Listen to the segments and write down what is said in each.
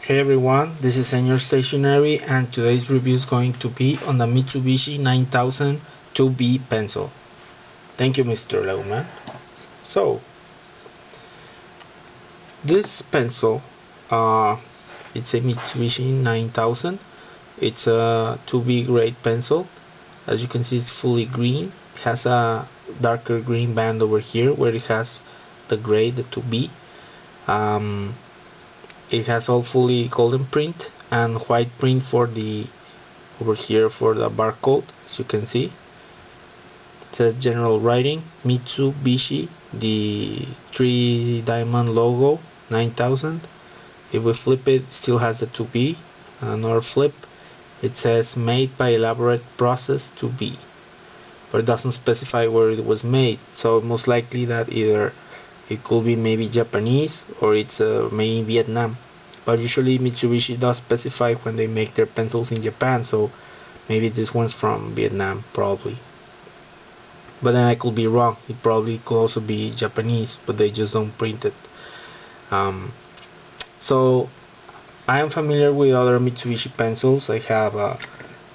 Hey everyone, this is Senior Stationery and today's review is going to be on the Mitsubishi 9000 2B pencil. Thank you, Mr. Leumann. So, this pencil, it's a Mitsubishi 9000. It's a 2B grade pencil. As you can see, it's fully green. It has a darker green band over here where it has the grade, the 2B. It has all fully golden print and white print for the over here for the barcode. As you can see, it says general writing Mitsubishi, the 3 diamond logo 9000. If we flip it, still has the 2B. Another flip, it says made by elaborate process 2B, but it doesn't specify where it was made, so most likely that either it could be maybe Japanese or it's made in Vietnam, but usually Mitsubishi does specify when they make their pencils in Japan, so maybe this one's from Vietnam probably, but then I could be wrong. It probably could also be Japanese, but they just don't print it. So I am familiar with other Mitsubishi pencils. I have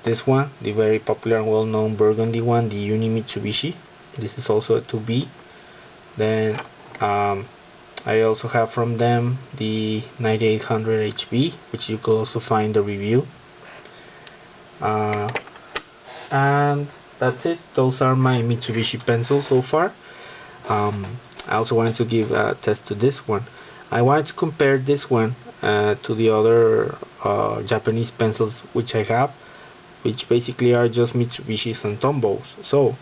this one, the very popular and well-known burgundy one, the Uni Mitsubishi. This is also a 2B. Then I also have from them the 9800 HB, which you could also find the review. And that's it. Those are my Mitsubishi pencils so far. I also wanted to give a test to this one. I wanted to compare this one to the other Japanese pencils which I have, which basically are just Mitsubishis and Tombows. So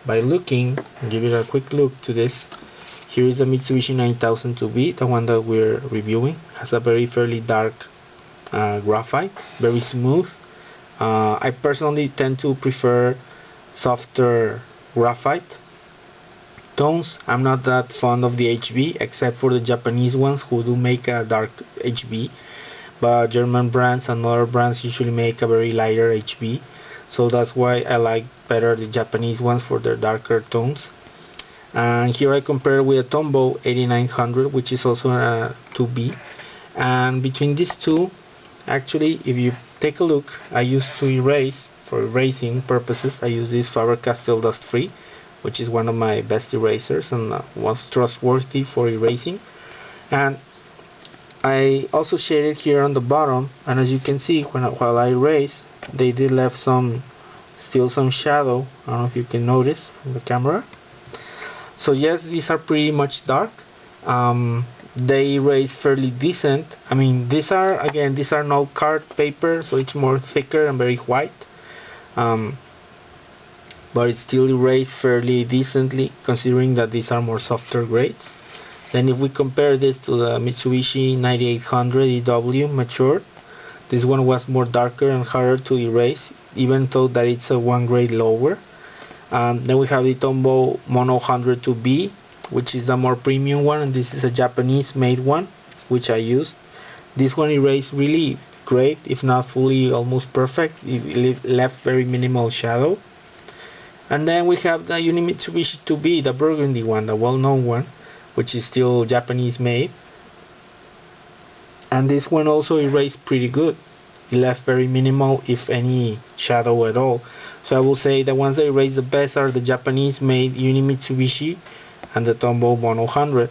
by looking, give it a quick look to this. Here is the Mitsubishi 9000 2B, the one that we're reviewing. Has a very fairly dark graphite, very smooth. I personally tend to prefer softer graphite tones. I'm not that fond of the HB, except for the Japanese ones who do make a dark HB, but German brands and other brands usually make a very lighter HB, so that's why I like better the Japanese ones for their darker tones. And here I compare with a Tombow 8900, which is also a 2B, and between these two, actually, if you take a look, I used to erase, for erasing purposes, I use this Faber-Castell Dust Free, which is one of my best erasers and was trustworthy for erasing. And I also shaded here on the bottom, and as you can see, while I erase, they did left still some shadow. I don't know if you can notice from the camera. So yes, these are pretty much dark. They erase fairly decent. I mean, these are no card paper, so it's more thicker and very white. But it still erased fairly decently, considering that these are more softer grades. Then if we compare this to the Mitsubishi 9800 EW Mature, this one was more darker and harder to erase, even though that it's a 1 grade lower. Then we have the Tombow Mono 100 2B, which is the more premium one, and this is a Japanese made one, which I used. This one erased really great, if not fully almost perfect. It left very minimal shadow. And then we have the Uni Mitsubishi 2B, the burgundy one, the well-known one, which is still Japanese made. And this one also erased pretty good. It left very minimal, if any, shadow at all. So I will say the ones that erase the best are the Japanese made Uni Mitsubishi and the Tombow Mono 100.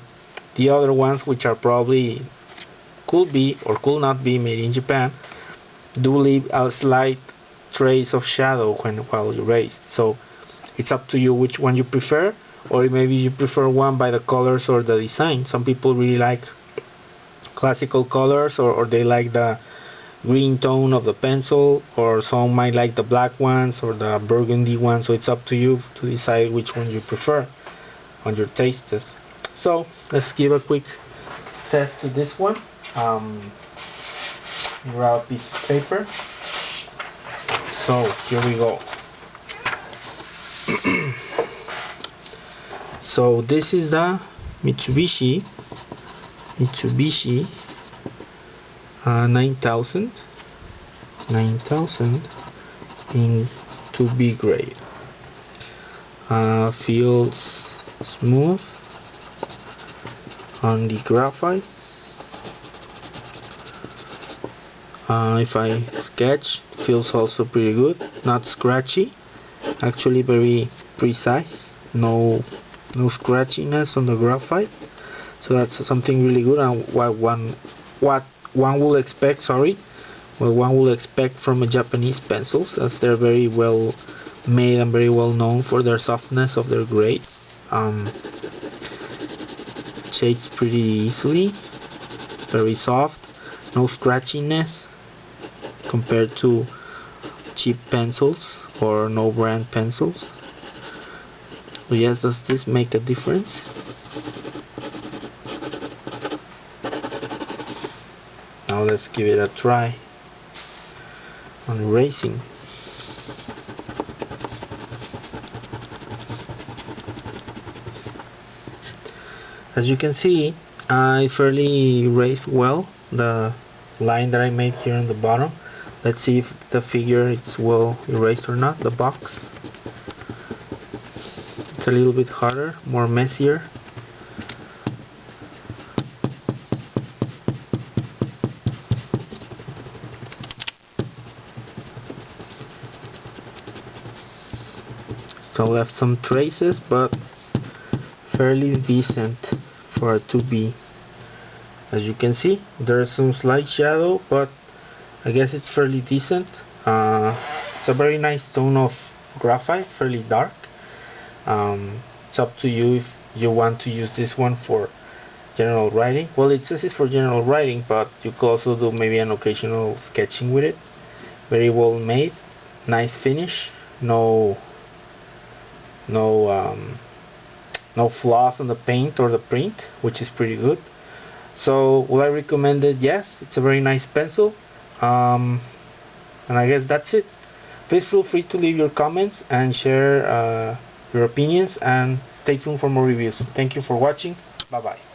The other ones, which are probably could be or could not be made in Japan, do leave a slight trace of shadow while erased. So it's up to you which one you prefer, or maybe you prefer one by the colors or the design. Some people really like classical colors, or they like the green tone of the pencil, or some might like the black ones or the burgundy ones. So it's up to you to decide which one you prefer on your tastes. So let's give a quick test to this one. Grab a piece of paper. So here we go. So this is the Mitsubishi 9000 in 2B grade. Feels smooth on the graphite, If I sketch, feels also pretty good, not scratchy, actually very precise, no scratchiness on the graphite, so that's something really good. And what one will expect, what one will expect from a Japanese pencils, as they're very well made and very well known for their softness of their grades. Shades pretty easily, very soft, no scratchiness compared to cheap pencils or no brand pencils. So yes, does this make a difference? Now let's give it a try on erasing. As you can see, I fairly erased well the line that I made here on the bottom. Let's see if the figure is well erased or not, the box. It's a little bit harder, more messier. Still left some traces, but fairly decent for a 2B. As you can see, there's some slight shadow, but I guess it's fairly decent. It's a very nice tone of graphite, fairly dark. It's up to you if you want to use this one for general writing. Well, it says it's for general writing, but you could also do maybe an occasional sketching with it. Very well made, nice finish, no flaws on the paint or the print, which is pretty good. So would I recommend it? Yes, it's a very nice pencil. And I guess that's it. Please feel free to leave your comments and share your opinions, and stay tuned for more reviews. Thank you for watching. Bye bye.